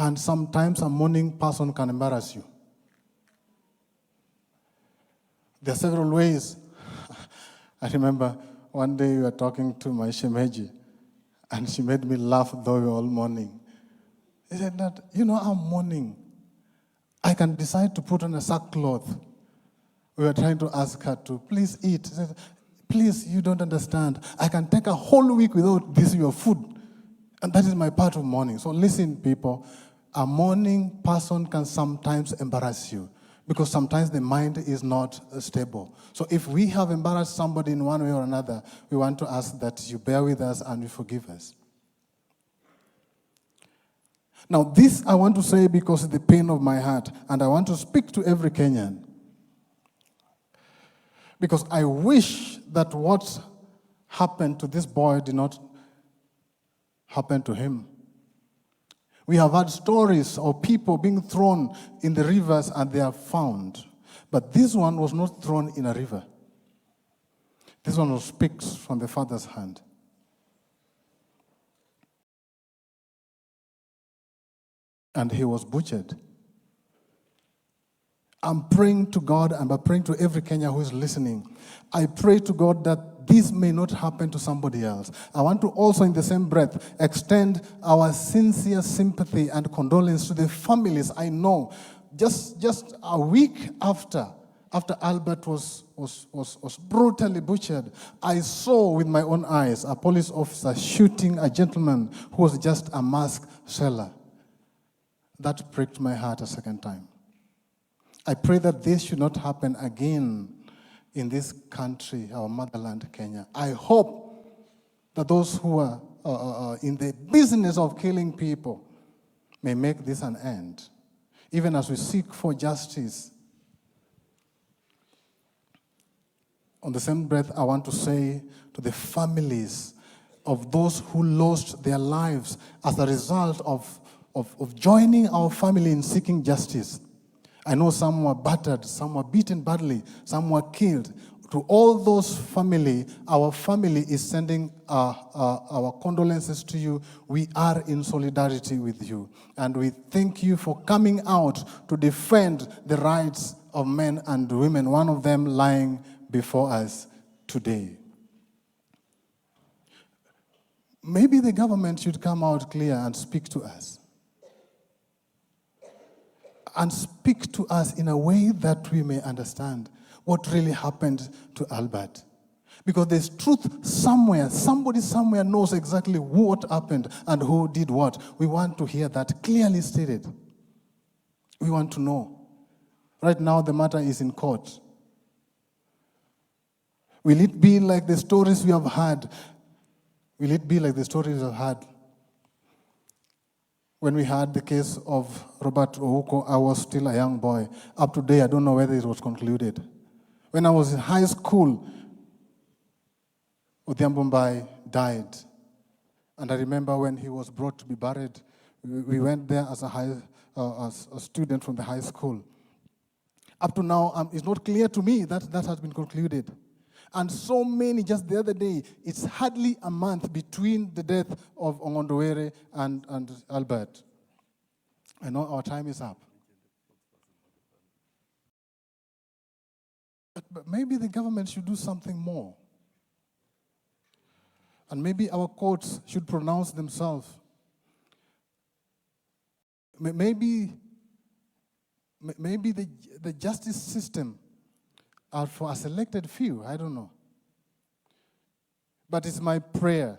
And sometimes a mourning person can embarrass you. There are several ways. I remember one day we were talking to my shemeji, and she made me laugh though we were all mourning. She said that, I'm mourning. I can decide to put on a sackcloth. We were trying to ask her to please eat. She said, please, you don't understand. I can take a whole week without this, your food. And that is my part of mourning. So listen, people, a mourning person can sometimes embarrass you because sometimes the mind is not stable. So if we have embarrassed somebody in one way or another, we want to ask that you bear with us and you forgive us. Now, this I want to say because it's the pain of my heart, and I want to speak to every Kenyan. Because I wish that what happened to this boy did not happen to him. We have had stories of people being thrown in the rivers and they are found. But this one was not thrown in a river. This one was picked from the Father's hand. And he was butchered. I'm praying to God, and I'm praying to every Kenyan who is listening. I pray to God that this may not happen to somebody else. I want to also, in the same breath, extend our sincere sympathy and condolence to the families. I know, just a week after Albert was brutally butchered, I saw with my own eyes a police officer shooting a gentleman who was just a mask seller. That pricked my heart a second time. I pray that this should not happen again in this country, our motherland, Kenya. I hope that those who are in the business of killing people may make this an end, even as we seek for justice. On the same breath, I want to say to the families of those who lost their lives as a result of joining our family in seeking justice. I know some were battered, some were beaten badly, some were killed. To all those family, our family is sending our condolences to you. We are in solidarity with you. And we thank you for coming out to defend the rights of men and women, one of them lying before us today. Maybe the government should come out clear and speak to us. And speak to us in a way that we may understand what really happened to Albert. Because there's truth somewhere. Somebody somewhere knows exactly what happened and who did what. We want to hear that clearly stated. We want to know. Right now, the matter is in court. Will it be like the stories we have had? Will it be like the stories we have had? When we had the case of Robert Ouko, I was still a young boy. Up to date, I don't know whether it was concluded. When I was in high school, Odhiambo Mbai died. And I remember when he was brought to be buried, we went there as a student from the high school. Up to now, it's not clear to me that that has been concluded. And so many, just the other day, it's hardly a month between the death of Ongondowere and Albert. I know our time is up. But maybe the government should do something more. And maybe our courts should pronounce themselves. Maybe the justice system are for a selected few, I don't know. But it's my prayer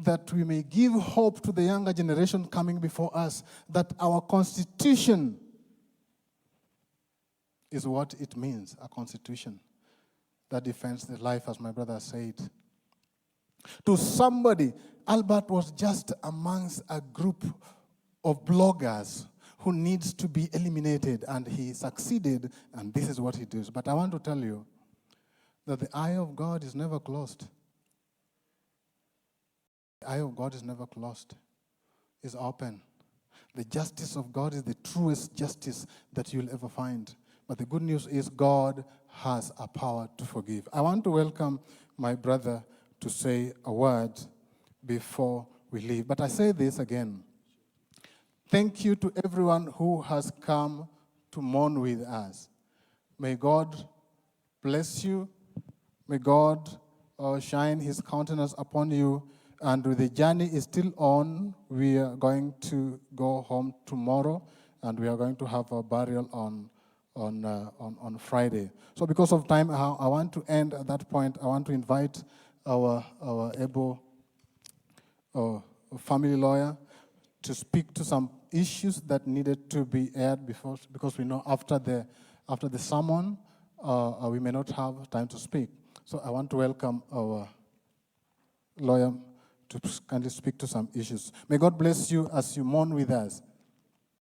that we may give hope to the younger generation coming before us that our constitution is what it means, a constitution that defends the life, as my brother said. To somebody, Albert was just amongst a group of bloggers who needs to be eliminated, and he succeeded, and this is what he does. But I want to tell you that the eye of God is never closed. The eye of God is never closed. It's open. The justice of God is the truest justice that you'll ever find. But the good news is God has a power to forgive. I want to welcome my brother to say a word before we leave. But I say this again. Thank you to everyone who has come to mourn with us. May God bless you. May God shine his countenance upon you. And the journey is still on. We are going to go home tomorrow, and we are going to have a burial on Friday. So because of time, I want to end at that point. I want to invite our able family lawyer to speak to some issues that needed to be aired before, because we know after the sermon, we may not have time to speak. So I want to welcome our lawyer to kindly speak to some issues. May God bless you as you mourn with us.